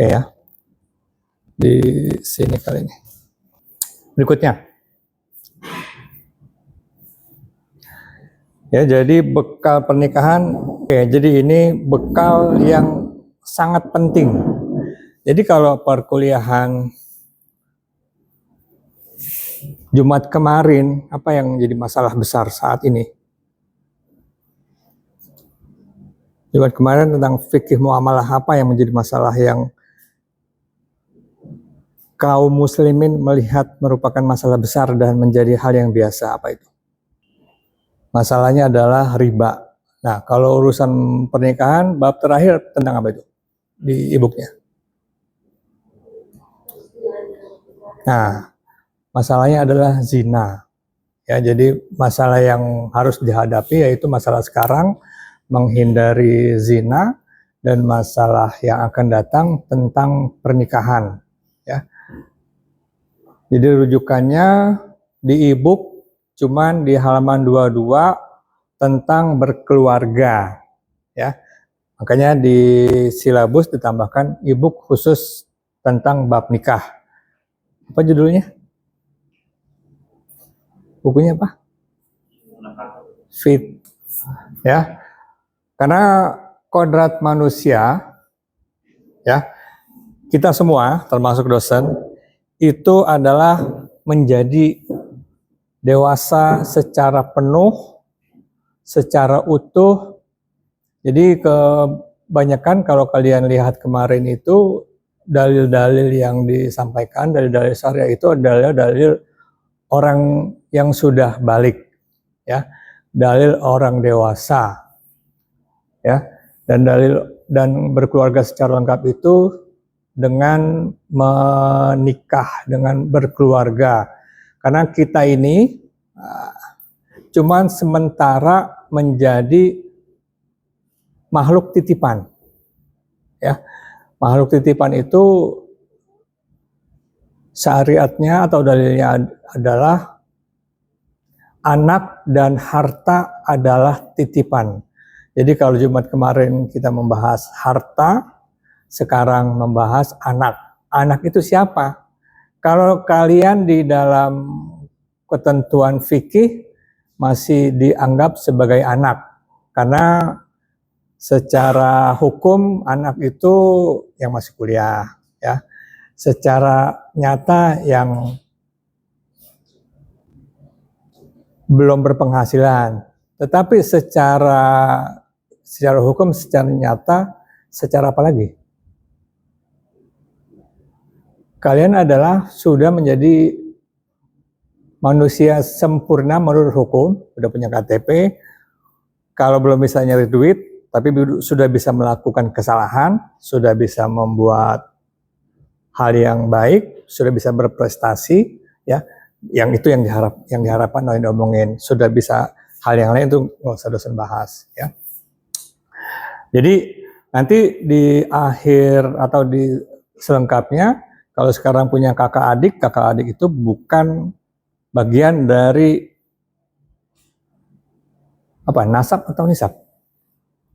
Oke ya, di sini kali ini. Berikutnya. Ya, jadi bekal pernikahan. Oke, jadi ini bekal yang sangat penting. Jadi kalau perkuliahan Jumat kemarin, apa yang jadi masalah besar saat ini? Jumat kemarin tentang fikih muamalah, apa yang menjadi masalah yang kaum muslimin melihat merupakan masalah besar dan menjadi hal yang biasa? Apa itu? Masalahnya adalah riba. Nah, kalau urusan pernikahan, bab terakhir tentang apa itu di e-booknya? Nah, masalahnya adalah zina. Ya, jadi masalah yang harus dihadapi yaitu masalah sekarang, menghindari zina, dan masalah yang akan datang tentang pernikahan. Ya. Jadi rujukannya di e-book cuman di halaman 22 tentang berkeluarga. Ya. Makanya di silabus ditambahkan e-book khusus tentang bab nikah. Apa judulnya? Bukunya apa? Fit. Ya. Karena kodrat manusia, ya, kita semua termasuk dosen itu adalah menjadi dewasa secara penuh, secara utuh. Jadi kebanyakan kalau kalian lihat kemarin itu dalil-dalil yang disampaikan, dalil-dalil syariah itu adalah dalil orang yang sudah balik, ya, dalil orang dewasa, ya, dan dalil dan berkeluarga secara lengkap itu dengan menikah, dengan berkeluarga. Karena kita ini cuman sementara menjadi makhluk titipan. Ya. Makhluk titipan itu syariatnya atau dalilnya adalah anak dan harta adalah titipan. Jadi kalau Jumat kemarin kita membahas harta, sekarang membahas anak. Anak itu siapa? Kalau kalian di dalam ketentuan fikih masih dianggap sebagai anak. Karena secara hukum anak itu yang masih kuliah, ya. Secara nyata yang belum berpenghasilan. Tetapi secara hukum, secara nyata, secara apa lagi? Kalian adalah sudah menjadi manusia sempurna menurut hukum, sudah punya KTP, kalau belum bisa nyari duit, tapi sudah bisa melakukan kesalahan, sudah bisa membuat hal yang baik, sudah bisa berprestasi, ya, yang itu yang diharapkan oleh diomongin, sudah bisa hal yang lain itu nggak usah dosen bahas, ya. Jadi nanti di akhir atau di selengkapnya, kalau sekarang punya kakak adik itu bukan bagian dari apa, nasab atau nisab?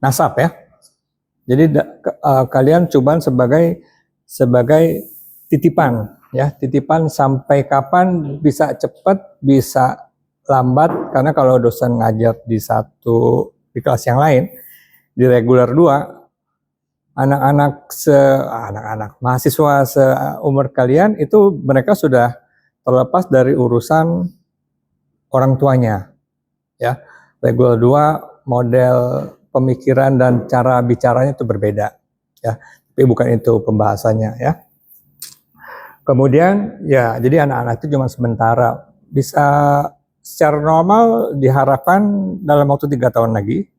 Nasab, ya. Jadi kalian cuma sebagai titipan, ya, titipan sampai kapan, bisa cepat, bisa lambat. Karena kalau dosen ngajar di kelas yang lain, di reguler 2, anak-anak mahasiswa seumur kalian itu mereka sudah terlepas dari urusan orang tuanya, ya. Reguler 2 model pemikiran dan cara bicaranya itu berbeda, ya. Tapi bukan itu pembahasannya, ya. Kemudian ya, jadi anak-anak itu cuma sementara, bisa secara normal diharapkan dalam waktu 3 tahun lagi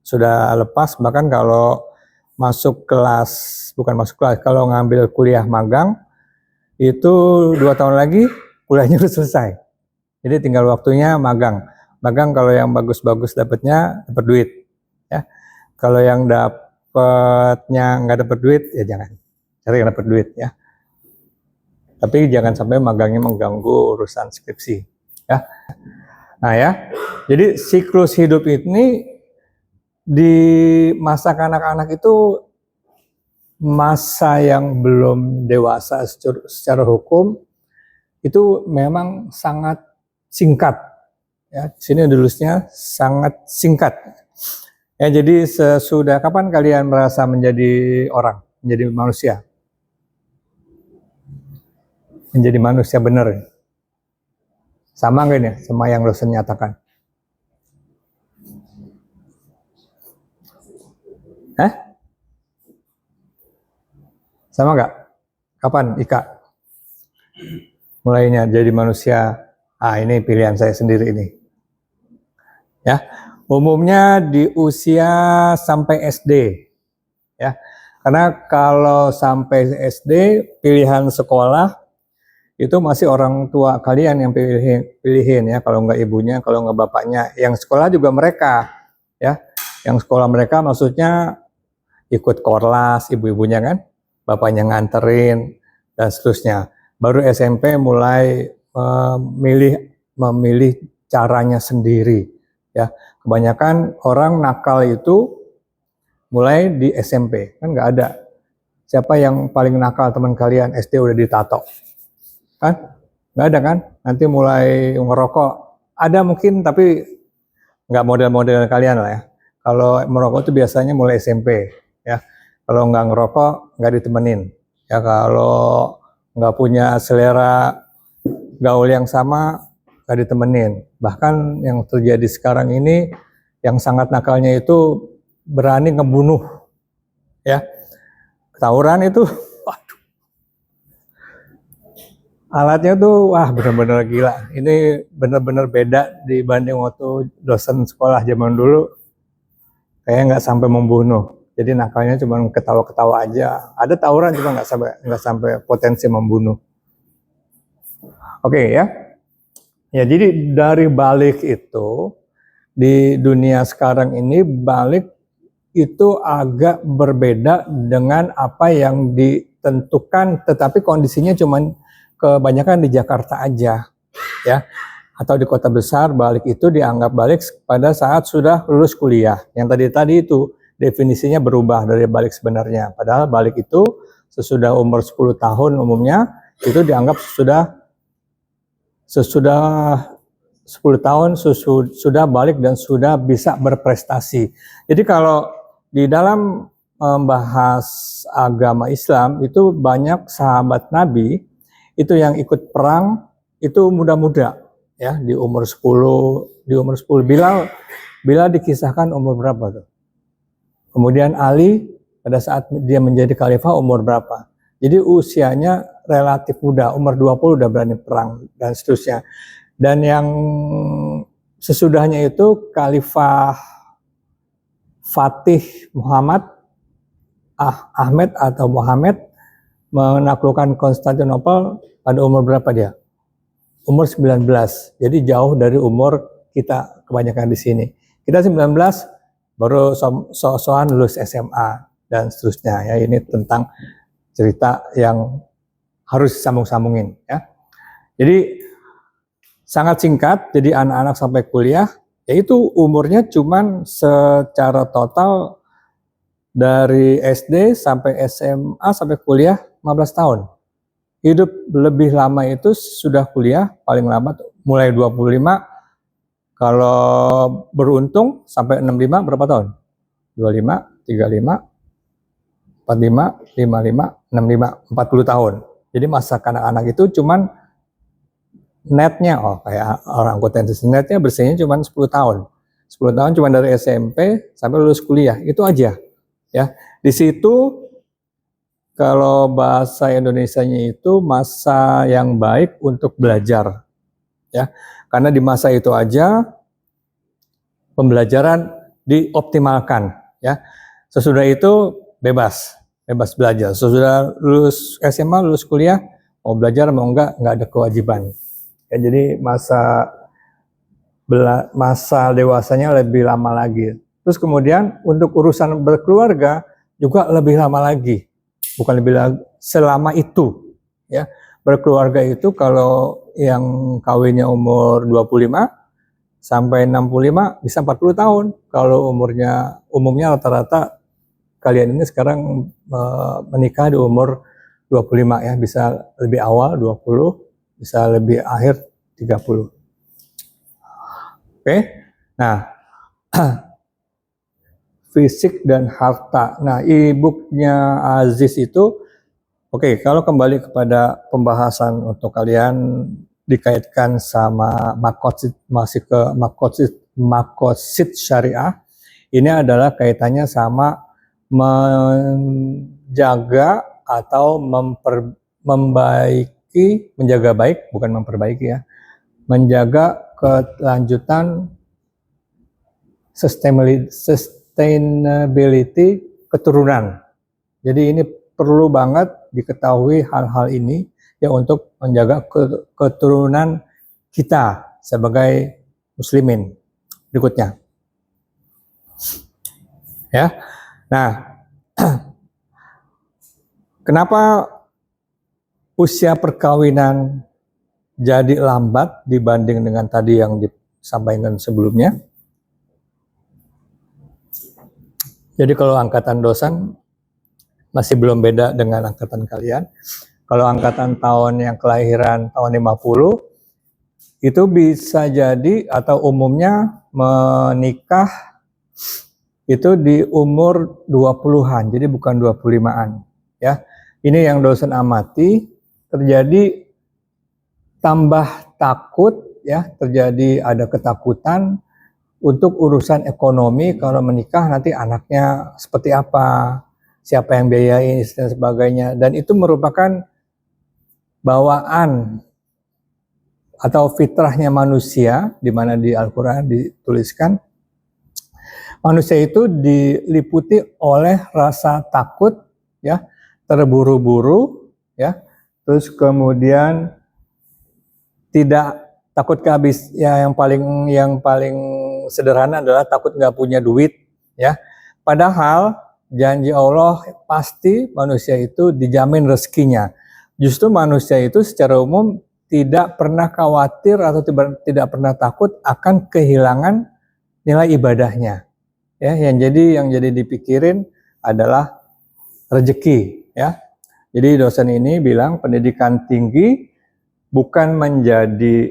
sudah lepas. Bahkan kalau masuk kelas, bukan masuk kelas, kalau ngambil kuliah magang itu 2 tahun lagi kuliahnya udah selesai. Jadi tinggal waktunya magang. Magang kalau yang bagus-bagus dapat duit, ya. Kalau yang dapatnya nggak dapat duit, ya jangan cari yang dapat duit, ya. Tapi jangan sampai magangnya mengganggu urusan skripsi, ya. Nah, ya, jadi siklus hidup ini di masa anak-anak itu masa yang belum dewasa secara hukum itu memang sangat singkat. Ya, di sini tulisnya sangat singkat. Ya, jadi sesudah kapan kalian merasa menjadi orang, menjadi manusia? Menjadi manusia benar. Sama nggak ini sama yang dosen nyatakan? Sama nggak? Kapan Ika? Mulainya jadi manusia. Ini pilihan saya sendiri ini. Ya, umumnya di usia sampai SD. Ya, karena kalau sampai SD pilihan sekolah itu masih orang tua kalian yang pilihin ya, kalau nggak ibunya, kalau nggak bapaknya. Yang sekolah juga mereka, ya. Yang sekolah mereka maksudnya ikut kelas ibu-ibunya kan, bapaknya nganterin dan seterusnya. Baru SMP mulai memilih caranya sendiri, ya. Kebanyakan orang nakal itu mulai di SMP, kan nggak ada. Siapa yang paling nakal teman kalian SD udah ditato? Kan? Nggak ada kan? Nanti mulai ngerokok. Ada mungkin, tapi nggak model-model kalian lah ya. Kalau merokok itu biasanya mulai SMP. Ya. Kalau nggak ngerokok, nggak ditemenin. Ya, kalau nggak punya selera gaul yang sama, nggak ditemenin. Bahkan yang terjadi sekarang ini, yang sangat nakalnya itu berani ngebunuh. Ya. Tawuran itu alatnya tuh wah benar-benar gila. Ini benar-benar beda dibanding waktu dosen sekolah zaman dulu. Kayak nggak sampai membunuh. Jadi nakalnya cuma ketawa-ketawa aja. Ada tawuran cuma nggak sampai potensi membunuh. Oke ya. Ya jadi dari balik itu di dunia sekarang ini balik itu agak berbeda dengan apa yang ditentukan, tetapi kondisinya cuma kebanyakan di Jakarta aja, ya, atau di kota besar. Balik itu dianggap balik pada saat sudah lulus kuliah. Yang tadi itu definisinya berubah dari balik sebenarnya. Padahal balik itu sesudah umur 10 tahun umumnya itu dianggap sesudah 10 tahun sudah balik dan sudah bisa berprestasi. Jadi kalau di dalam membahas agama Islam itu banyak sahabat Nabi itu yang ikut perang itu muda-muda ya, di umur 10 Bilal dikisahkan umur berapa tuh. Kemudian Ali pada saat dia menjadi khalifah umur berapa. Jadi usianya relatif muda, umur 20 udah berani perang dan seterusnya. Dan yang sesudahnya itu Khalifah Fatih Ahmed atau Muhammad menaklukkan Konstantinopel pada umur berapa dia? Umur 19. Jadi jauh dari umur kita kebanyakan di sini. Kita 19 baru so-soan lulus SMA dan seterusnya ya. Ini tentang cerita yang harus sambung-sambungin ya. Jadi sangat singkat, jadi anak-anak sampai kuliah yaitu umurnya cuman secara total dari SD sampai SMA sampai kuliah 15 tahun. Hidup lebih lama itu sudah kuliah paling lama mulai 25, kalau beruntung sampai 65 berapa tahun? 25, 35, 45, 55, 65, 40 tahun. Jadi masa kanak-anak itu cuman netnya, kayak orang akuntansi, netnya bersihnya cuma 10 tahun. 10 tahun cuma dari SMP sampai lulus kuliah, itu aja. Ya, di situ kalau bahasa Indonesianya itu masa yang baik untuk belajar. Ya, karena di masa itu aja pembelajaran dioptimalkan, ya. Sesudah itu bebas belajar. Sesudah lulus SMA, lulus kuliah, mau belajar mau enggak ada kewajiban. Ya, jadi masa dewasanya lebih lama lagi. Terus kemudian untuk urusan berkeluarga juga lebih lama lagi. Bukan lebih lagi, selama itu. Ya, berkeluarga itu kalau yang kawinnya umur 25 sampai 65 bisa 40 tahun. Kalau umumnya rata-rata kalian ini sekarang menikah di umur 25 ya, bisa lebih awal 20, bisa lebih akhir 30. Oke. Nah, fisik dan harta. Nah, e-booknya Aziz itu, oke, kalau kembali kepada pembahasan untuk kalian dikaitkan sama makosid, masih ke makosid syariah, ini adalah kaitannya sama menjaga atau menjaga baik, bukan memperbaiki ya, menjaga kelanjutan sustainability keturunan. Jadi ini perlu banget diketahui hal-hal ini ya untuk menjaga keturunan kita sebagai muslimin. Berikutnya. Ya. Nah, kenapa usia perkawinan jadi lambat dibanding dengan tadi yang disampaikan sebelumnya? Jadi kalau angkatan dosen masih belum beda dengan angkatan kalian. Kalau angkatan tahun yang kelahiran tahun 50 itu bisa jadi atau umumnya menikah itu di umur 20-an, jadi bukan 25-an ya. Ini yang dosen amati, terjadi tambah takut ya, terjadi ada ketakutan untuk urusan ekonomi. Kalau menikah nanti anaknya seperti apa, siapa yang biayain dan sebagainya, dan itu merupakan bawaan atau fitrahnya manusia, di mana di Al-Quran dituliskan manusia itu diliputi oleh rasa takut ya, terburu-buru ya, terus kemudian tidak takut kehabis ya, yang paling sederhana adalah takut nggak punya duit ya. Padahal janji Allah pasti manusia itu dijamin rezekinya. Justru manusia itu secara umum tidak pernah khawatir atau tidak pernah takut akan kehilangan nilai ibadahnya. Ya, yang jadi dipikirin adalah rezeki ya. Jadi dosen ini bilang pendidikan tinggi bukan menjadi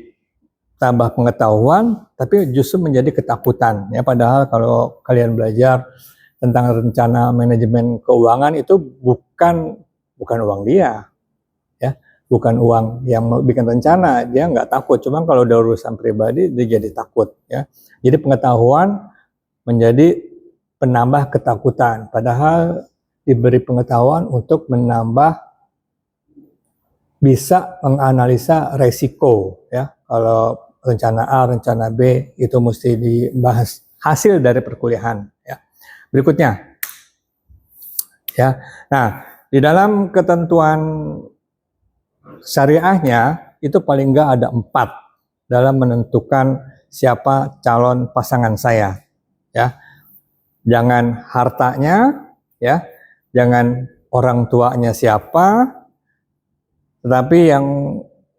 tambah pengetahuan, tapi justru menjadi ketakutan ya. Padahal kalau kalian belajar tentang rencana manajemen keuangan itu bukan uang dia ya, bukan uang yang bikin rencana, dia nggak takut. Cuma kalau udah urusan pribadi dia jadi takut ya. Jadi pengetahuan menjadi penambah ketakutan, padahal diberi pengetahuan untuk menambah bisa menganalisa resiko ya. Kalau rencana A, rencana B itu mesti dibahas hasil dari perkuliahan ya. Berikutnya ya. Nah, di dalam ketentuan syariahnya itu paling enggak ada 4 dalam menentukan siapa calon pasangan saya ya. Jangan hartanya ya, jangan orang tuanya siapa, tetapi yang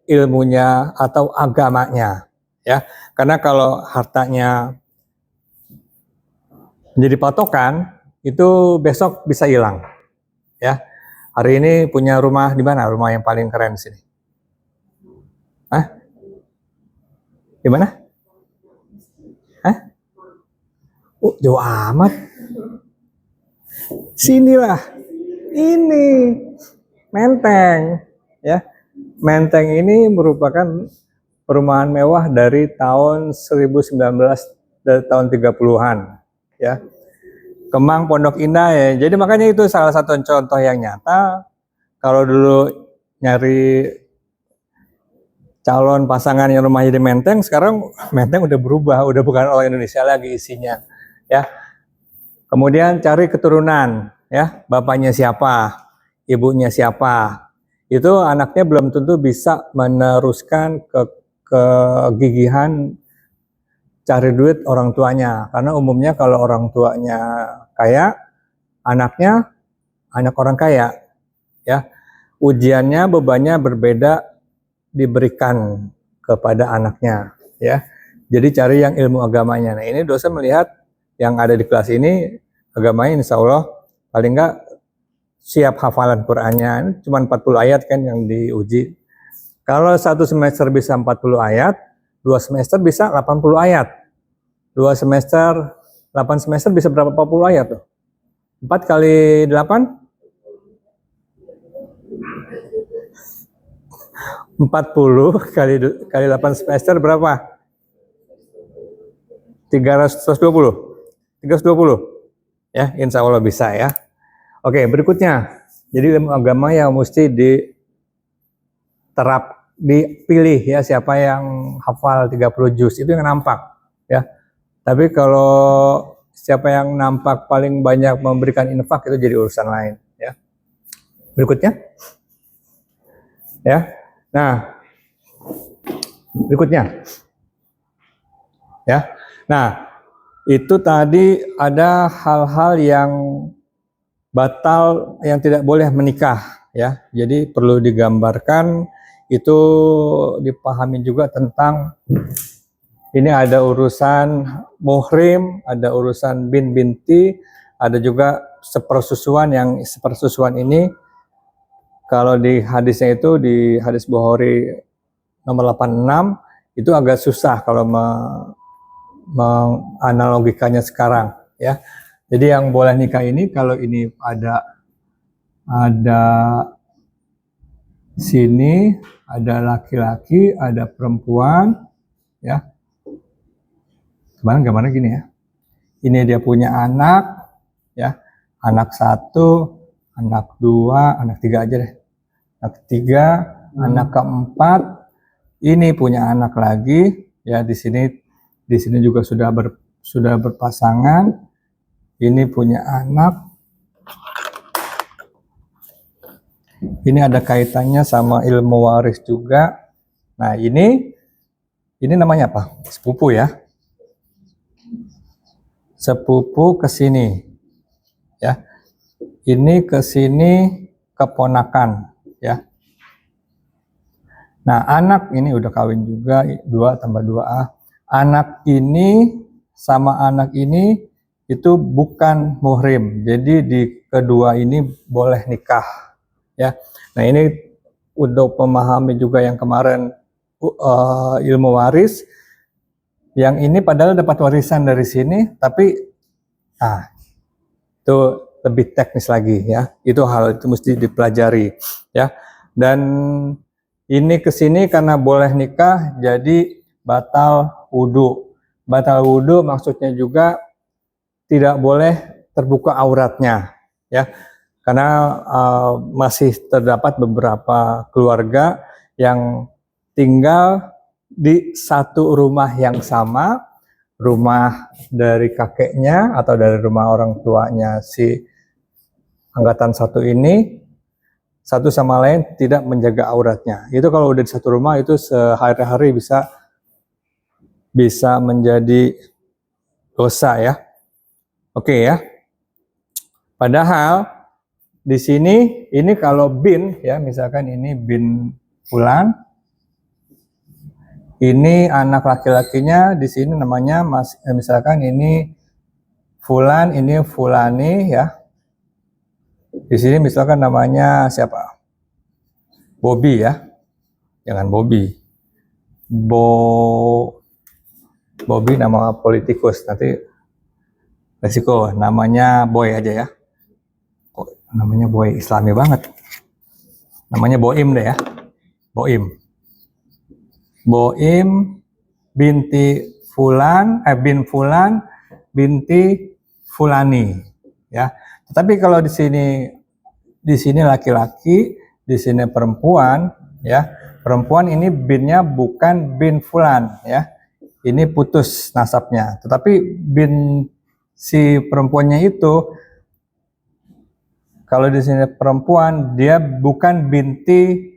ilmunya atau agamanya ya. Karena kalau hartanya menjadi patokan itu besok bisa hilang ya. Hari ini punya rumah di mana? Rumah yang paling keren di sini. Hah? Di mana? Hah? Jauh amat. Sinilah. Ini Menteng ya. Menteng ini merupakan perumahan mewah dari tahun 1900, dari tahun 30-an ya. Kemang, Pondok Indah ya. Jadi makanya itu salah satu contoh yang nyata. Kalau dulu nyari calon pasangan yang rumahnya di Menteng, sekarang Menteng udah berubah, udah bukan orang Indonesia lagi isinya ya. Kemudian cari keturunan ya, bapaknya siapa, ibunya siapa. Itu anaknya belum tentu bisa meneruskan kegigihan cari duit orang tuanya, karena umumnya kalau orang tuanya kaya, anaknya anak orang kaya ya. Ujiannya, bebannya berbeda diberikan kepada anaknya ya. Jadi cari yang ilmu agamanya. Nah, ini dosen melihat yang ada di kelas ini agamanya insya Allah paling enggak siap hafalan Qur'annya. Ini cuma 40 ayat kan yang diuji. Kalau 1 semester bisa 40 ayat, 2 semester bisa 80 ayat. 2 semester, 8 semester bisa berapa 40 ayat tuh? 4 kali 8? 40 kali 8 semester berapa? 320. 320. Ya, insya Allah bisa ya. Oke, berikutnya. Jadi ilmu agama yang mesti dipilih ya, siapa yang hafal 30 juz itu yang nampak ya. Tapi kalau siapa yang nampak paling banyak memberikan infak itu jadi urusan lain ya. Berikutnya. Ya. Nah, berikutnya. Ya. Nah, itu tadi ada hal-hal yang batal, yang tidak boleh menikah ya. Jadi perlu digambarkan, itu dipahami juga tentang ini ada urusan muhrim, ada urusan bin binti, ada juga sepersusuan. Yang sepersusuan ini kalau di hadisnya itu di hadis Bukhari nomor 86 itu agak susah kalau menganalogikannya sekarang ya. Jadi yang boleh nikah ini kalau ini ada sini ada laki-laki, ada perempuan ya. Gimana gini ya. Ini dia punya anak ya. Anak 1, anak 2, anak 3 aja deh. Anak 3, anak keempat ini punya anak lagi ya. Di sini juga sudah berpasangan. Ini punya anak. Ini ada kaitannya sama ilmu waris juga. Nah, ini namanya apa? Sepupu ya. Sepupu ke sini. Ya. Ini ke sini keponakan ya. Nah, anak ini udah kawin juga, 2 tambah 2A. Anak ini sama anak ini itu bukan muhrim. Jadi di kedua ini boleh nikah ya. Nah, ini untuk memahami juga yang kemarin ilmu waris. Yang ini padahal dapat warisan dari sini, tapi itu lebih teknis lagi ya. Itu hal itu mesti dipelajari ya. Dan ini ke sini karena boleh nikah jadi batal wudhu. Batal wudhu maksudnya juga tidak boleh terbuka auratnya ya, karena masih terdapat beberapa keluarga yang tinggal di satu rumah yang sama, rumah dari kakeknya atau dari rumah orang tuanya si angkatan 1 ini, satu sama lain tidak menjaga auratnya. Itu kalau udah di satu rumah itu sehari-hari bisa menjadi dosa ya. Oke ya. Padahal di sini ini kalau bin ya, misalkan ini bin fulan. Ini anak laki-lakinya di sini namanya misalkan ini fulan, ini fulani ya. Di sini misalkan namanya siapa? Bobby ya. Jangan Bobby. Bobby nama politikus, nanti resiko. Namanya Boy aja ya. Oh, namanya Boy, Islami banget. Namanya Boim deh ya. Boim binti fulan, bin fulan binti fulani ya. Tetapi kalau di sini laki-laki, di sini perempuan ya. Perempuan ini binnya bukan bin fulan ya. Ini putus nasabnya. Tetapi bin si perempuannya itu, kalau di sini perempuan dia bukan binti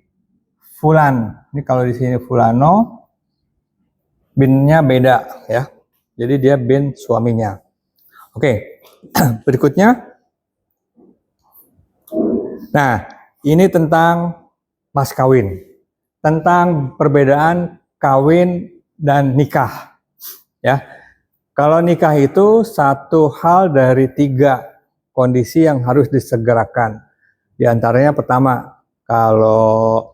fulan. Ini kalau di sini fulano, binnya beda ya. Jadi dia bin suaminya. Oke. Berikutnya. Nah, ini tentang mas kawin. Tentang perbedaan kawin dan nikah. Ya. Kalau nikah itu satu hal dari 3 kondisi yang harus disegerakan. Di antaranya pertama, kalau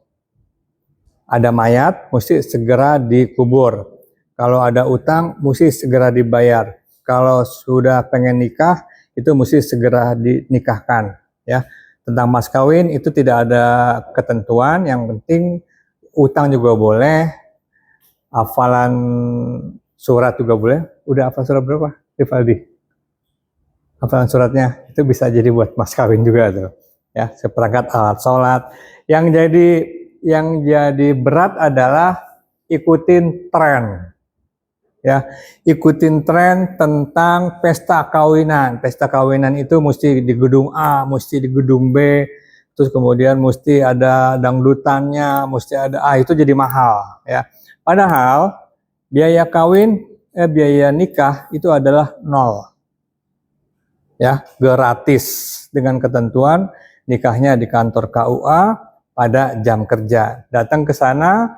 ada mayat mesti segera dikubur. Kalau ada utang mesti segera dibayar. Kalau sudah pengen nikah itu mesti segera dinikahkan, ya. Tentang mas kawin itu tidak ada ketentuan, yang penting utang juga boleh, hafalan surat juga boleh. Udah hafal surat berapa, Rivaldi? Hafalan suratnya itu bisa jadi buat mas kawin juga tuh, ya. Seperangkat alat sholat. Yang jadi berat adalah ikutin tren. Ya, ikutin tren tentang pesta kawinan. Pesta kawinan itu mesti di gedung A, mesti di gedung B, terus kemudian mesti ada dangdutannya, mesti ada itu jadi mahal, ya. Padahal biaya biaya nikah itu adalah 0. Ya, gratis dengan ketentuan nikahnya di kantor KUA pada jam kerja. Datang ke sana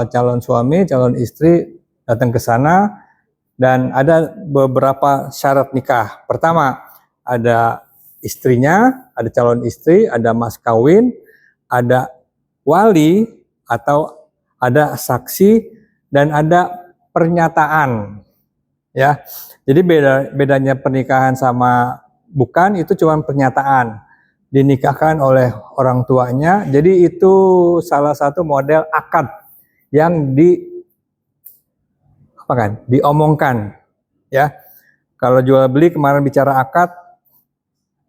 calon suami, calon istri datang ke sana, dan ada beberapa syarat nikah. Pertama, ada istrinya, ada calon istri, ada mas kawin, ada wali atau ada saksi, dan ada pernyataan. Ya, jadi bedanya pernikahan sama bukan itu cuma pernyataan, dinikahkan oleh orang tuanya. Jadi itu salah satu model akad yang diomongkan, ya. Kalau jual beli kemarin bicara akad,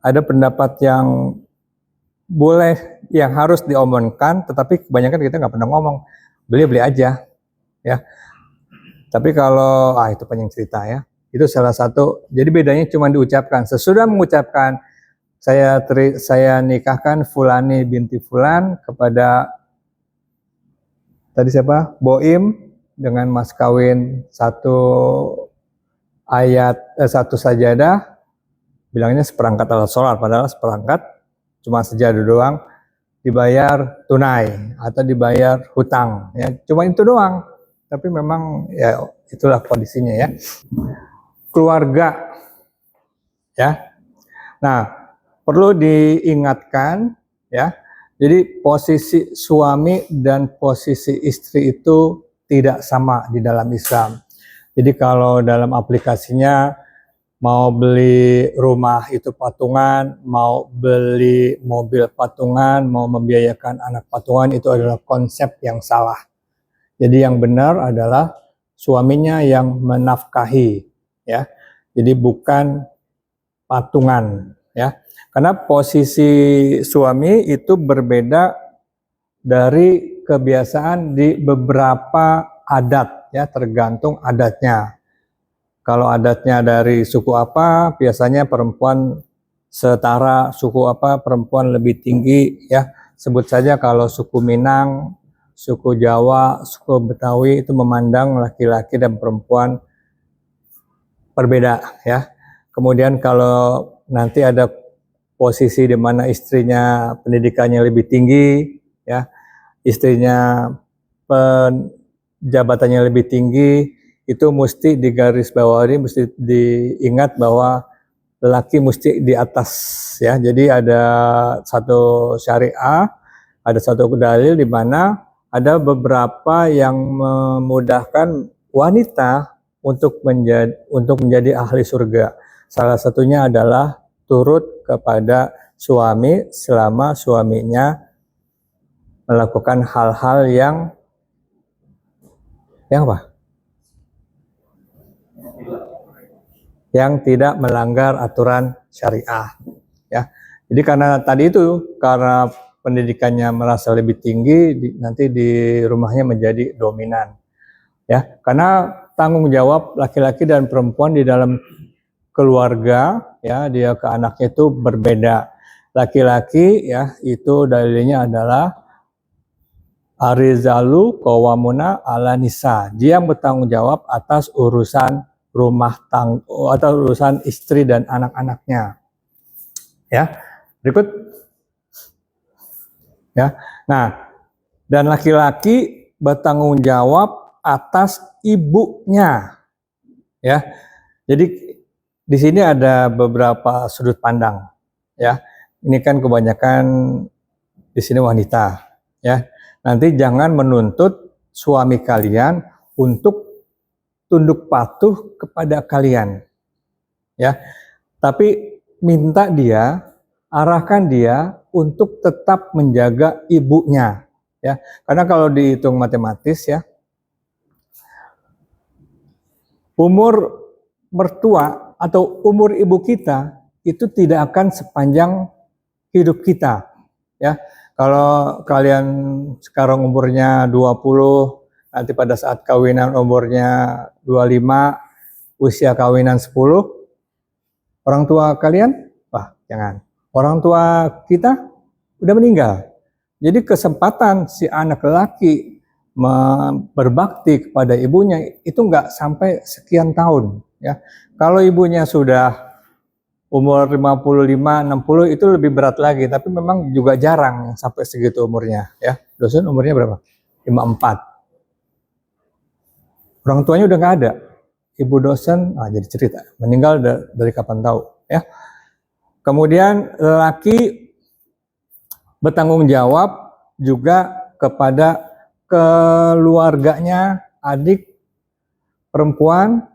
ada pendapat yang boleh, yang harus diomongkan, tetapi kebanyakan kita nggak pernah ngomong, beli aja, ya. Tapi kalau itu panjang cerita, ya. Itu salah satu. Jadi bedanya cuma diucapkan. Sesudah mengucapkan saya nikahkan Fulani binti Fulan kepada tadi siapa? Boim, dengan mas kawin satu sajadah, bilangnya seperangkat alat sholat, padahal seperangkat cuma sejadah doang, dibayar tunai atau dibayar hutang, ya. Cuma itu doang, tapi memang ya itulah kondisinya, ya. Keluarga, ya. Nah, perlu diingatkan, ya. Jadi posisi suami dan posisi istri itu tidak sama di dalam Islam. Jadi kalau dalam aplikasinya mau beli rumah itu patungan, mau beli mobil patungan, mau membiayakan anak patungan, itu adalah konsep yang salah. Jadi yang benar adalah suaminya yang menafkahi, ya. Jadi bukan patungan, ya. Karena posisi suami itu berbeda dari kebiasaan di beberapa adat, ya, tergantung adatnya. Kalau adatnya dari suku apa, biasanya perempuan setara, suku apa perempuan lebih tinggi, ya. Sebut saja kalau suku Minang, suku Jawa, suku Betawi itu memandang laki-laki dan perempuan berbeda, ya. Kemudian kalau nanti ada posisi di mana istrinya pendidikannya lebih tinggi, ya, istrinya jabatannya lebih tinggi, itu mesti digarisbawahi, mesti diingat bahwa lelaki mesti di atas, ya. Jadi ada satu syariah, ada satu dalil di mana ada beberapa yang memudahkan wanita untuk menjadi ahli surga. Salah satunya adalah turut kepada suami selama suaminya melakukan hal-hal yang apa? Yang tidak melanggar aturan syariah, ya. Jadi karena pendidikannya merasa lebih tinggi, nanti di rumahnya menjadi dominan, ya. Karena tanggung jawab laki-laki dan perempuan di dalam keluarga, ya, dia ke anaknya itu berbeda. Laki-laki, ya, itu dalilnya adalah Arizalu qawwamuna 'ala nisa. Dia bertanggung jawab atas urusan rumah tangga atau urusan istri dan anak-anaknya. Ya. Berikut. Ya. Nah, dan laki-laki bertanggung jawab atas ibunya. Ya. Jadi di sini ada beberapa sudut pandang, ya. Ini kan kebanyakan di sini wanita, ya. Nanti jangan menuntut suami kalian untuk tunduk patuh kepada kalian, ya. Tapi minta dia, arahkan dia untuk tetap menjaga ibunya, ya. Karena kalau dihitung matematis, ya, umur mertua atau umur ibu kita itu tidak akan sepanjang hidup kita, ya. Kalau kalian sekarang umurnya 20, nanti pada saat kawinan umurnya 25, usia kawinan 10, orang tua kalian, wah jangan, orang tua kita udah meninggal. Jadi kesempatan si anak lelaki berbakti kepada ibunya itu nggak sampai sekian tahun, ya. Kalau ibunya sudah umur 55, 60 itu lebih berat lagi, tapi memang juga jarang sampai segitu umurnya, ya. Dosen umurnya berapa? 54. Orang tuanya udah nggak ada. Ibu dosen, jadi cerita, meninggal dari kapan tahu, ya. Kemudian lelaki bertanggung jawab juga kepada keluarganya, adik perempuan.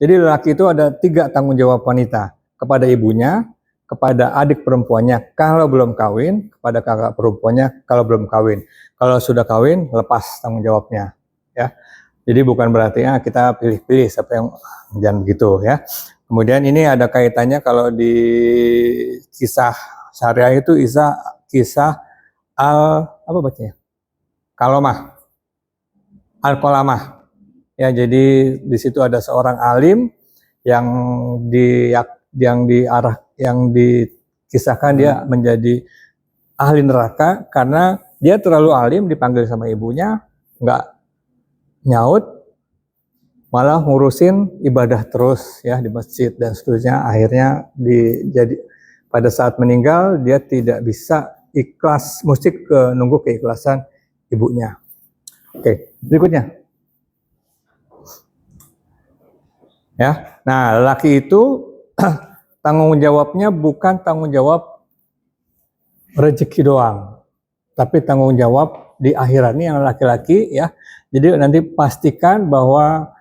Jadi lelaki itu ada 3 tanggung jawab wanita, kepada ibunya, kepada adik perempuannya kalau belum kawin, kepada kakak perempuannya kalau belum kawin. Kalau sudah kawin, lepas tanggung jawabnya, ya. Jadi bukan berarti kita pilih-pilih siapa yang, jangan begitu, ya. Kemudian ini ada kaitannya kalau di kisah syariah itu kisah apa bacanya? Kalomah, Al-Qalamah. Ya, jadi di situ ada seorang alim yang dikisahkan dia menjadi ahli neraka karena dia terlalu alim, dipanggil sama ibunya nggak nyaut, malah ngurusin ibadah terus, ya, di masjid dan seterusnya. Akhirnya pada saat meninggal dia tidak bisa ikhlas, mesti nunggu keikhlasan ibunya. Oke, berikutnya. Ya, nah lelaki itu tanggung jawabnya bukan tanggung jawab rezeki doang, tapi tanggung jawab di akhirat. Ini yang laki-laki, ya. Jadi nanti pastikan bahwa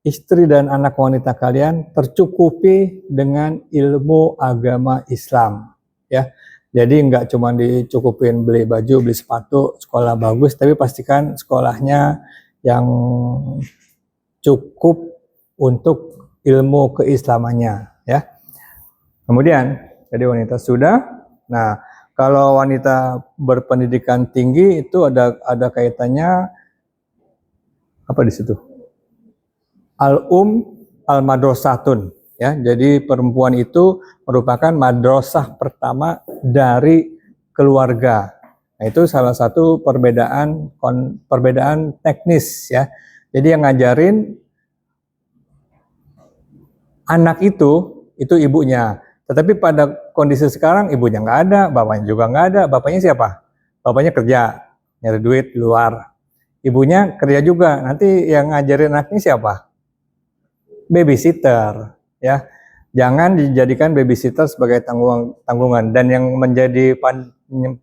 istri dan anak wanita kalian tercukupi dengan ilmu agama Islam, ya. Jadi nggak cuma dicukupin beli baju, beli sepatu, sekolah bagus, tapi pastikan sekolahnya yang cukup untuk ilmu keislamannya, ya. Kemudian, jadi wanita sudah. Nah, kalau wanita berpendidikan tinggi itu ada kaitannya apa di situ? Al-madrasatun, ya. Jadi perempuan itu merupakan madrasah pertama dari keluarga. Nah, itu salah satu perbedaan teknis, ya. Jadi yang ngajarin anak itu ibunya. Tetapi pada kondisi sekarang ibunya nggak ada, bapaknya juga nggak ada. Bapaknya siapa? Bapaknya kerja, nyari duit di luar. Ibunya kerja juga. Nanti yang ngajarin anaknya siapa? Babysitter, ya. Jangan dijadikan babysitter sebagai tanggungan. Dan yang menjadi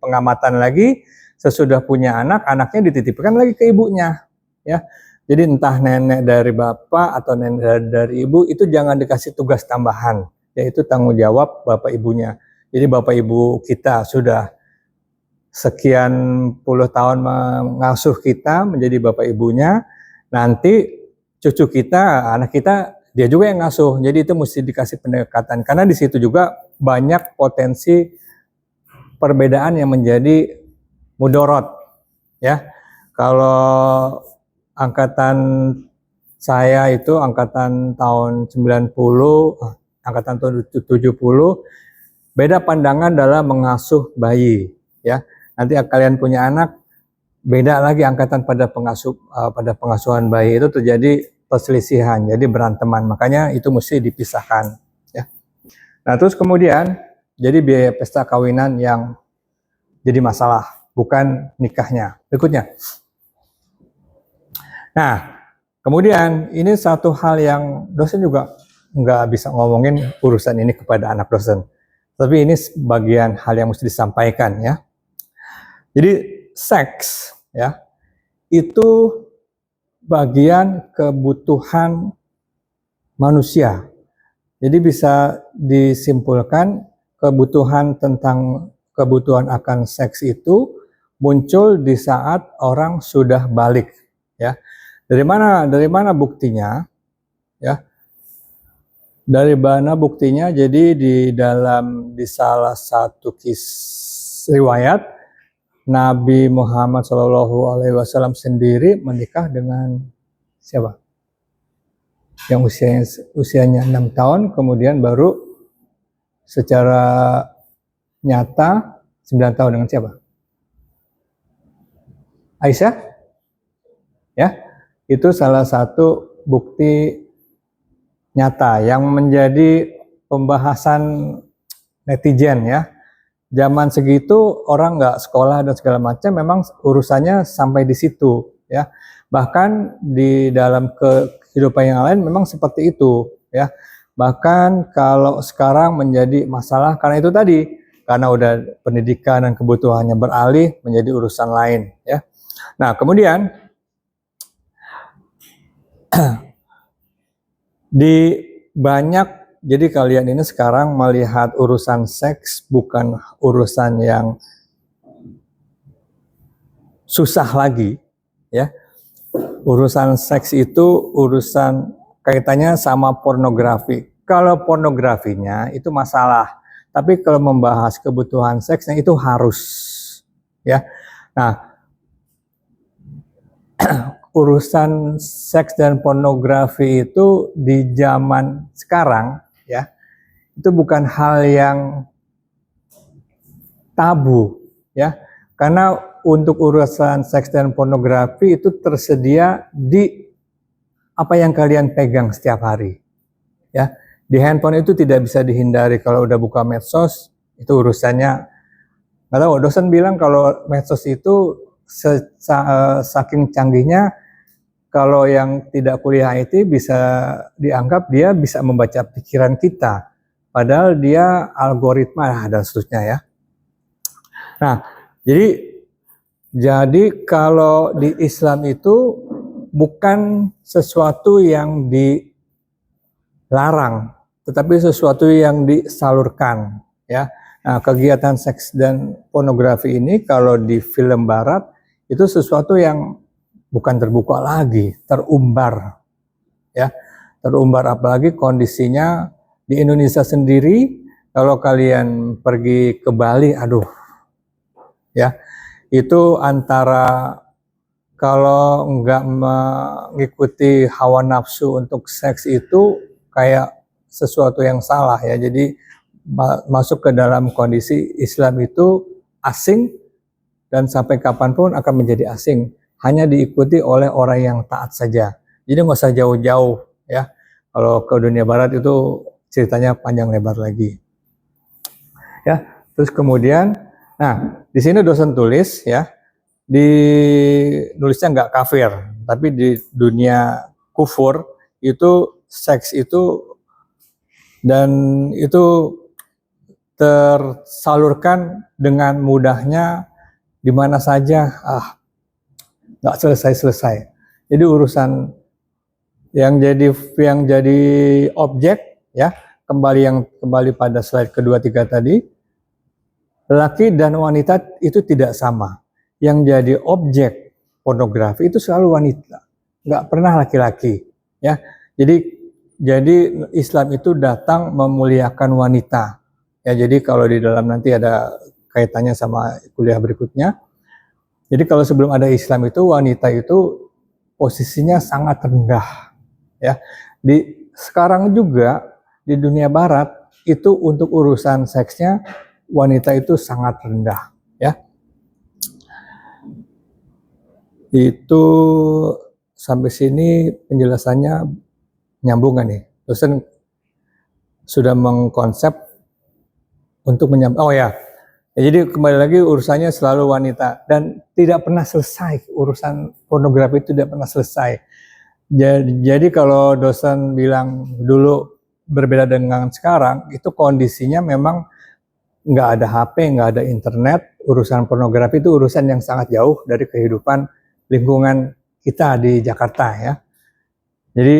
pengamatan lagi, sesudah punya anak, anaknya dititipkan lagi ke ibunya, ya. Jadi entah nenek dari bapak atau nenek dari ibu, itu jangan dikasih tugas tambahan, yaitu tanggung jawab bapak ibunya. Jadi bapak ibu kita sudah sekian puluh tahun mengasuh kita menjadi bapak ibunya, nanti cucu kita, anak kita, dia juga yang ngasuh. Jadi itu mesti dikasih pendekatan, karena di situ juga banyak potensi perbedaan yang menjadi mudorot, ya. Kalau angkatan saya itu angkatan tahun 90, angkatan tahun 70, beda pandangan dalam mengasuh bayi, ya. Nanti kalian punya anak, beda lagi angkatan pada pengasuhan bayi, itu terjadi perselisihan, jadi beranteman. Makanya itu mesti dipisahkan, ya. Nah, terus kemudian jadi biaya pesta kawinan yang jadi masalah, bukan nikahnya. Berikutnya. Nah, kemudian ini satu hal yang dosen juga nggak bisa ngomongin urusan ini kepada anak dosen. Tapi ini bagian hal yang mesti disampaikan ya. Jadi seks ya itu bagian kebutuhan manusia. Jadi bisa disimpulkan kebutuhan akan seks itu muncul di saat orang sudah balik ya. Dari mana buktinya ya? Dari mana buktinya? Jadi di salah satu riwayat Nabi Muhammad SAW sendiri menikah dengan siapa? Yang usianya 6 tahun, kemudian baru secara nyata 9 tahun dengan siapa? Aisyah? Ya, itu salah satu bukti nyata yang menjadi pembahasan netizen ya. Zaman segitu orang nggak sekolah dan segala macam, memang urusannya sampai di situ ya. Bahkan di dalam kehidupan yang lain memang seperti itu ya. Bahkan kalau sekarang menjadi masalah karena itu tadi, karena udah pendidikan dan kebutuhannya beralih menjadi urusan lain ya. Nah, kemudian jadi kalian ini sekarang melihat urusan seks bukan urusan yang susah lagi ya. Urusan seks itu urusan kaitannya sama pornografi. Kalau pornografinya itu masalah, tapi kalau membahas kebutuhan seksnya itu harus ya. Nah, urusan seks dan pornografi itu di zaman sekarang ya, itu bukan hal yang tabu ya, karena untuk urusan seks dan pornografi itu tersedia di apa yang kalian pegang setiap hari ya. Di handphone itu tidak bisa dihindari. Kalau udah buka medsos itu urusannya, nggak tahu, dosen bilang kalau medsos itu saking canggihnya, kalau yang tidak kuliah IT bisa dianggap dia bisa membaca pikiran kita, padahal dia algoritma dan seterusnya ya. Nah, jadi kalau di Islam itu bukan sesuatu yang dilarang, tetapi sesuatu yang disalurkan ya. Nah, kegiatan seks dan pornografi ini kalau di film barat itu sesuatu yang bukan terbuka lagi, terumbar ya. Terumbar, apalagi kondisinya di Indonesia sendiri. Kalau kalian pergi ke Bali, aduh ya, itu antara kalau nggak mengikuti hawa nafsu untuk seks itu kayak sesuatu yang salah ya. Jadi masuk ke dalam kondisi Islam itu asing, dan sampai kapanpun akan menjadi asing. Hanya diikuti oleh orang yang taat saja. Jadi nggak usah jauh-jauh ya. Kalau ke dunia barat itu ceritanya panjang lebar lagi. Ya, terus kemudian, nah di sini dosen tulis ya, nulisnya nggak kafir, tapi di dunia kufur itu seks itu dan itu tersalurkan dengan mudahnya di mana saja, nggak selesai-selesai. Jadi urusan yang jadi objek ya, kembali pada slide kedua tiga tadi, laki dan wanita itu tidak sama. Yang jadi objek pornografi itu selalu wanita, nggak pernah laki-laki ya. Jadi Islam itu datang memuliakan wanita ya. Jadi kalau di dalam nanti ada kaitannya sama kuliah berikutnya. Jadi kalau sebelum ada Islam itu wanita itu posisinya sangat rendah ya. Sekarang juga di dunia barat itu untuk urusan seksnya wanita itu sangat rendah ya. Itu sampai sini penjelasannya nyambung kan nih? Dosen sudah mengkonsep untuk oh ya. Jadi kembali lagi urusannya selalu wanita dan tidak pernah selesai. Urusan pornografi itu tidak pernah selesai. Jadi kalau dosen bilang dulu berbeda dengan sekarang, itu kondisinya memang nggak ada HP, nggak ada internet, urusan pornografi itu urusan yang sangat jauh dari kehidupan lingkungan kita di Jakarta ya. Jadi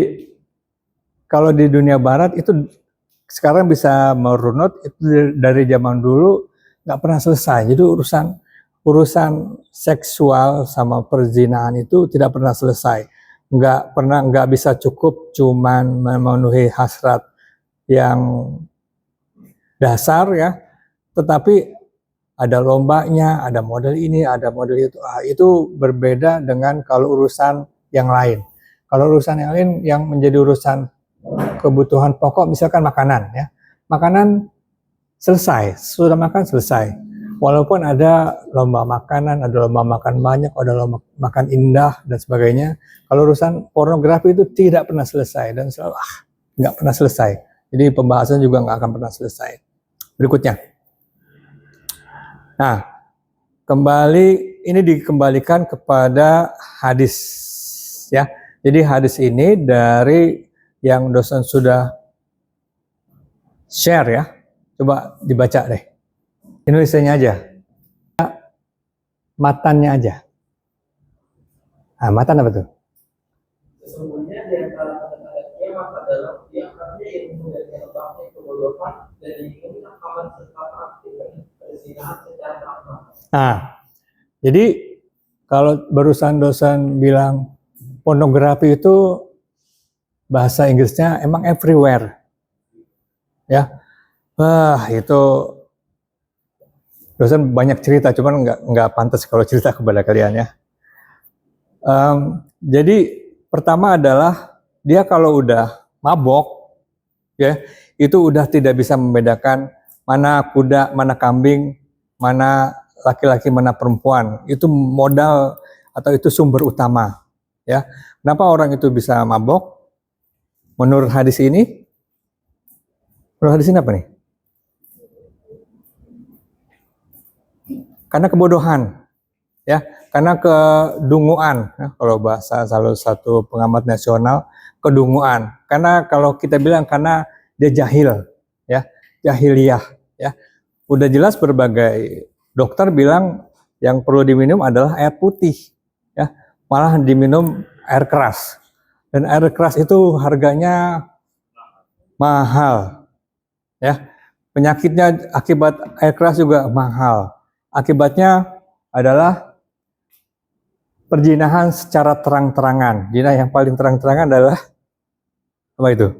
kalau di dunia barat itu sekarang bisa merunut, itu dari zaman dulu nggak pernah selesai. Jadi urusan seksual sama perzinahan itu tidak pernah selesai. Nggak bisa cukup cuman memenuhi hasrat yang dasar ya, tetapi ada lombanya, ada model ini, ada model itu. Itu berbeda dengan kalau urusan yang lain. Kalau urusan yang lain yang menjadi urusan kebutuhan pokok, misalkan makanan ya. Makanan selesai, sudah makan selesai. Walaupun ada lomba makanan, ada lomba makan banyak, ada lomba makan indah dan sebagainya. Kalau urusan pornografi itu tidak pernah selesai dan selalu nggak pernah selesai. Jadi pembahasan juga nggak akan pernah selesai. Berikutnya. Nah, ini dikembalikan kepada hadis ya. Jadi hadis ini dari yang dosen sudah share ya. Coba dibaca deh. Indonesia-nya aja. Matannya aja. Nah, matan apa tuh? Sesungguhnya di antara kata-kata kiamat adalah diangkatnya ilmu dari kebangkitan kebodohan dan diinginkan kawan serta praktik perzinahan secara terang. Nah, jadi kalau barusan dosen bilang pornografi itu bahasa Inggrisnya emang everywhere, ya. Itu dosen banyak cerita, cuman nggak pantas kalau cerita kepada kalian ya. Jadi pertama adalah dia kalau udah mabok, ya itu udah tidak bisa membedakan mana kuda, mana kambing, mana laki-laki, mana perempuan. Itu modal atau itu sumber utama, ya. Kenapa orang itu bisa mabok? Menurut hadis ini apa nih? Karena kebodohan, ya, karena kedunguan. Ya, kalau bahasa salah satu pengamat nasional, kedunguan. Karena kalau kita bilang karena dia jahil, ya, jahiliyah, ya. Udah jelas berbagai dokter bilang yang perlu diminum adalah air putih, ya, malah diminum air keras. Dan air keras itu harganya mahal, ya. Penyakitnya akibat air keras juga mahal. Akibatnya adalah perzinahan secara terang-terangan. Zina yang paling terang-terangan adalah apa itu?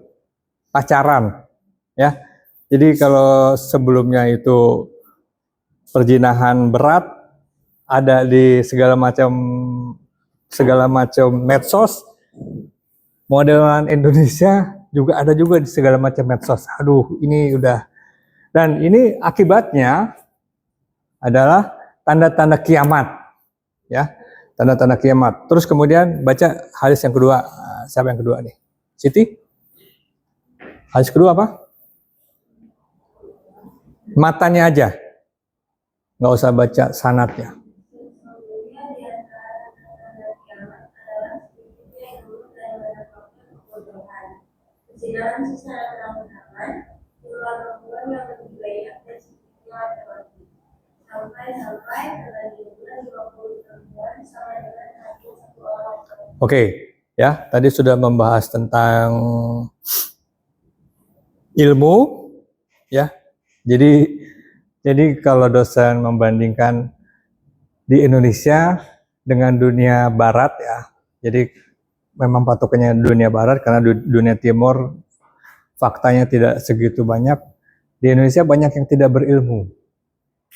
Pacaran, ya. Jadi kalau sebelumnya itu perzinahan berat ada di segala macam medsos, modelan Indonesia juga ada juga di segala macam medsos. Aduh, ini udah, dan ini akibatnya adalah tanda-tanda kiamat, ya, tanda-tanda kiamat. Terus kemudian baca hadis yang kedua. Siapa yang kedua nih? Siti? Hadis kedua apa? Matanya aja, nggak usah baca sanadnya. Oke, ya, tadi sudah membahas tentang ilmu, ya. Jadi kalau dosen membandingkan di Indonesia dengan dunia barat ya, jadi memang patokannya dunia barat karena dunia timur faktanya tidak segitu banyak. Di Indonesia banyak yang tidak berilmu,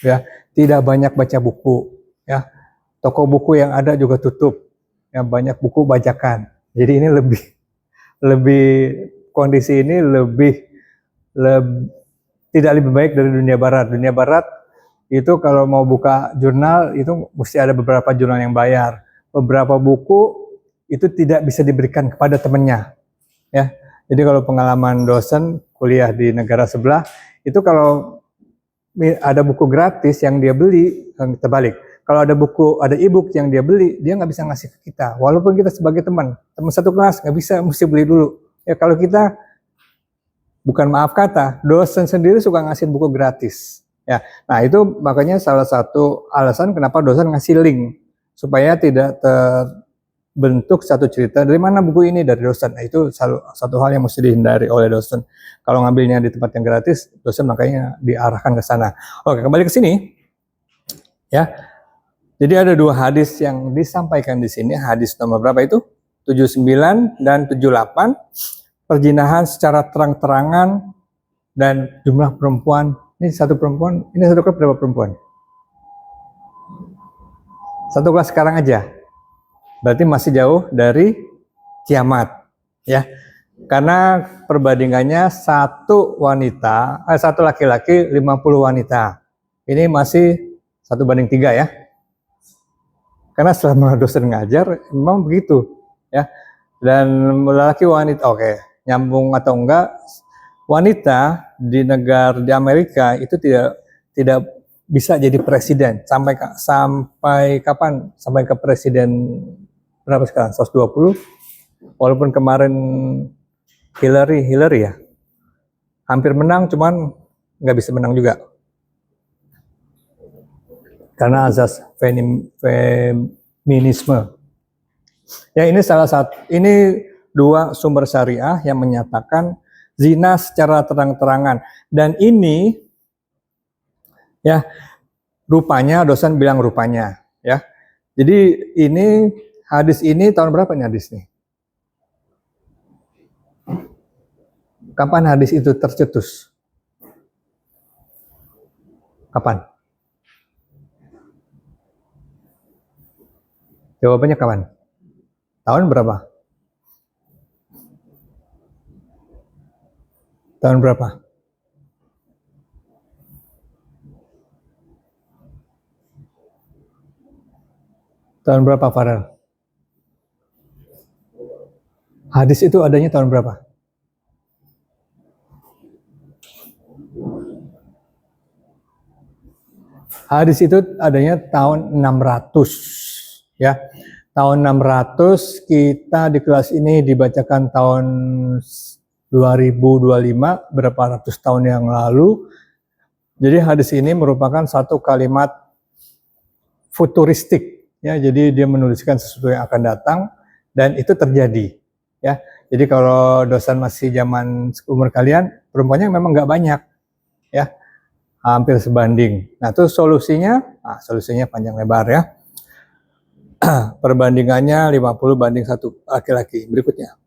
ya, tidak banyak baca buku, ya. Toko buku yang ada juga tutup, ya, banyak buku bajakan. Jadi ini lebih kondisi ini tidak lebih baik dari dunia barat. Dunia barat itu kalau mau buka jurnal itu mesti ada beberapa jurnal yang bayar. Beberapa buku itu tidak bisa diberikan kepada temannya, ya. Jadi kalau pengalaman dosen kuliah di negara sebelah itu kalau ada buku gratis yang dia beli, terbalik. Kalau ada buku, ada e-book yang dia beli, dia nggak bisa ngasih ke kita. Walaupun kita sebagai teman satu kelas nggak bisa, mesti beli dulu. Ya kalau kita bukan maaf kata, dosen sendiri suka ngasih buku gratis. Ya, nah itu makanya salah satu alasan kenapa dosen ngasih link supaya tidak terbentuk satu cerita dari mana buku ini dari dosen. Nah, itu satu hal yang mesti dihindari oleh dosen. Kalau ngambilnya di tempat yang gratis, dosen makanya diarahkan ke sana. Oke, kembali ke sini. Ya. Jadi ada dua hadis yang disampaikan di sini. Hadis nomor berapa itu? 79 dan 78. Perzinahan secara terang-terangan dan jumlah perempuan. Ini satu perempuan, ini satu kelas berapa perempuan? Satu kelas sekarang aja. Berarti masih jauh dari kiamat, ya. Karena perbandingannya satu laki-laki 50 wanita. Ini masih 1:3 ya. Karena selama dosen ngajar memang begitu, ya. Dan laki wanita, oke. Nyambung atau enggak, wanita di Amerika itu tidak bisa jadi presiden sampai kapan? Sampai ke presiden berapa sekarang? 120. Walaupun kemarin Hillary ya, hampir menang, cuman nggak bisa menang juga karena azas feminisme. Ya, ini ini dua sumber syariah yang menyatakan zina secara terang-terangan. Dan ini, ya, rupanya, dosen bilang rupanya, ya. Jadi ini hadis ini tahun berapa nih hadis ini? Kapan hadis itu tercetus? Kapan? Jawabannya kapan? Tahun berapa? Tahun berapa? Tahun berapa, Farel? Hadis itu adanya tahun berapa? Hadis itu adanya tahun 600, ya. Tahun 600 kita di kelas ini dibacakan tahun 2025, berapa ratus tahun yang lalu. Jadi hadis ini merupakan satu kalimat futuristik, ya. Jadi dia menuliskan sesuatu yang akan datang dan itu terjadi, ya. Jadi kalau dosen masih zaman umur kalian, perempuannya memang nggak banyak, ya. Hampir sebanding. Nah, itu solusinya panjang lebar ya. Perbandingannya 50 banding 1 laki-laki. Berikutnya.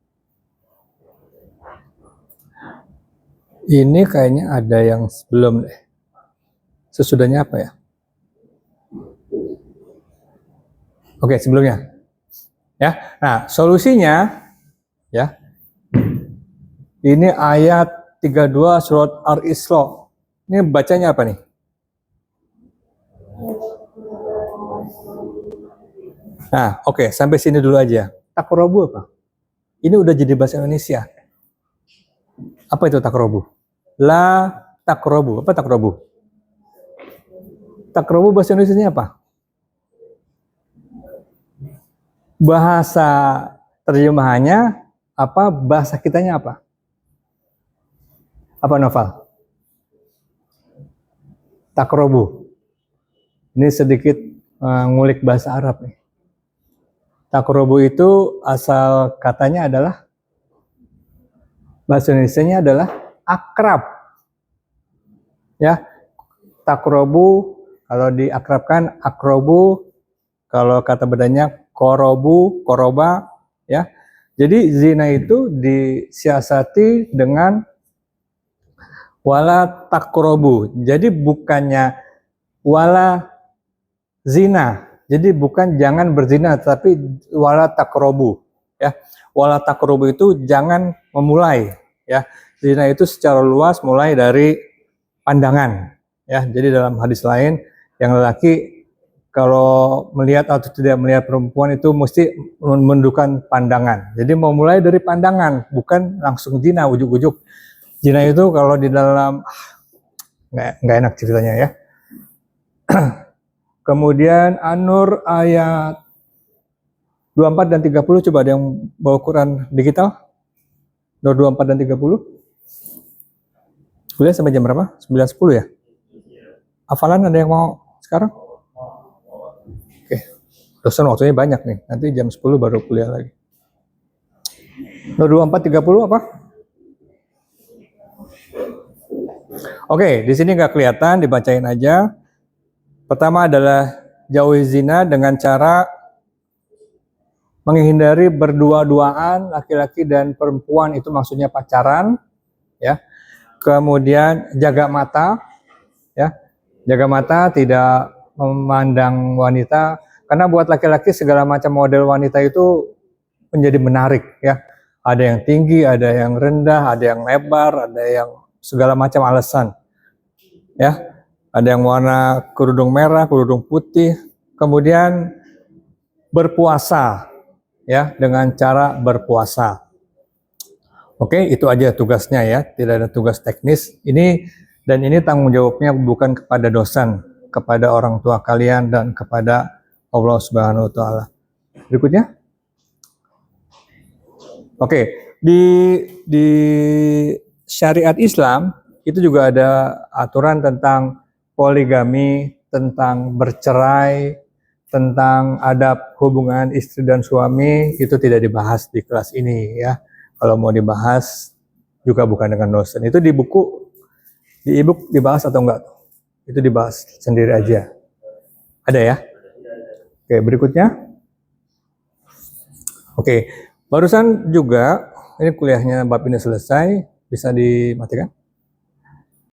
Ini kayaknya ada yang sebelum deh. Sesudahnya apa ya? Oke, sebelumnya. Ya. Nah, solusinya ya. Ini ayat 32 surat Al-Isra. Ini bacanya apa nih? Nah, oke, sampai sini dulu aja. Takrobu apa? Ini udah jadi bahasa Indonesia. Apa itu takrobu? La takrobu. Apa takrobu? Takrobu bahasa Indonesianya apa? Bahasa terjemahannya apa? Bahasa kitanya apa? Apa, Noval? Takrobu. Ini sedikit ngulik bahasa Arab nih. Takrobu itu asal katanya adalah, bahasa Indonesianya adalah akrab. Ya, takrobu kalau diakrabkan akrobu, kalau kata bedanya korobu, koroba, ya. Jadi zina itu disiasati dengan wala takrobu. Jadi bukannya wala zina. Jadi bukan jangan berzina, tapi wala takrobu, ya. Wala takrobu itu jangan memulai, ya. Zina itu secara luas mulai dari pandangan, ya. Jadi dalam hadis lain, yang lelaki kalau melihat atau tidak melihat perempuan itu mesti menundukkan pandangan. Jadi mau mulai dari pandangan, bukan langsung zina ujuk-ujuk. Zina itu kalau di dalam nggak enak ceritanya ya. Kemudian An-Nur ayat 24 dan 30, coba ada yang bawa Quran digital? Nur 24 dan 30. Kuliah sampai jam berapa? 9.10 ya? Hafalan ada yang mau sekarang? Oke. Dosen waktunya banyak nih. Nanti jam 10 baru kuliah lagi. 24.30 apa? Oke, di sini nggak kelihatan, dibacain aja. Pertama adalah jauhi zina dengan cara menghindari berdua-duaan laki-laki dan perempuan, itu maksudnya pacaran, ya. Kemudian jaga mata, ya. Jaga mata, tidak memandang wanita, karena buat laki-laki segala macam model wanita itu menjadi menarik, ya. Ada yang tinggi, ada yang rendah, ada yang lebar, ada yang segala macam alasan, ya. Ada yang warna kerudung merah, kerudung putih. Kemudian berpuasa, ya, dengan cara berpuasa. Oke, itu aja tugasnya ya, tidak ada tugas teknis. Ini tanggung jawabnya bukan kepada dosen, kepada orang tua kalian dan kepada Allah Subhanahu wa taala. Berikutnya. Oke, di syariat Islam itu juga ada aturan tentang poligami, tentang bercerai, tentang adab hubungan istri dan suami, itu tidak dibahas di kelas ini ya. Kalau mau dibahas juga bukan dengan dosen. Itu di buku, di e-book dibahas atau enggak? Itu dibahas sendiri aja. Ada ya? Oke, berikutnya. Oke, barusan juga ini kuliahnya bab ini selesai, bisa dimatikan.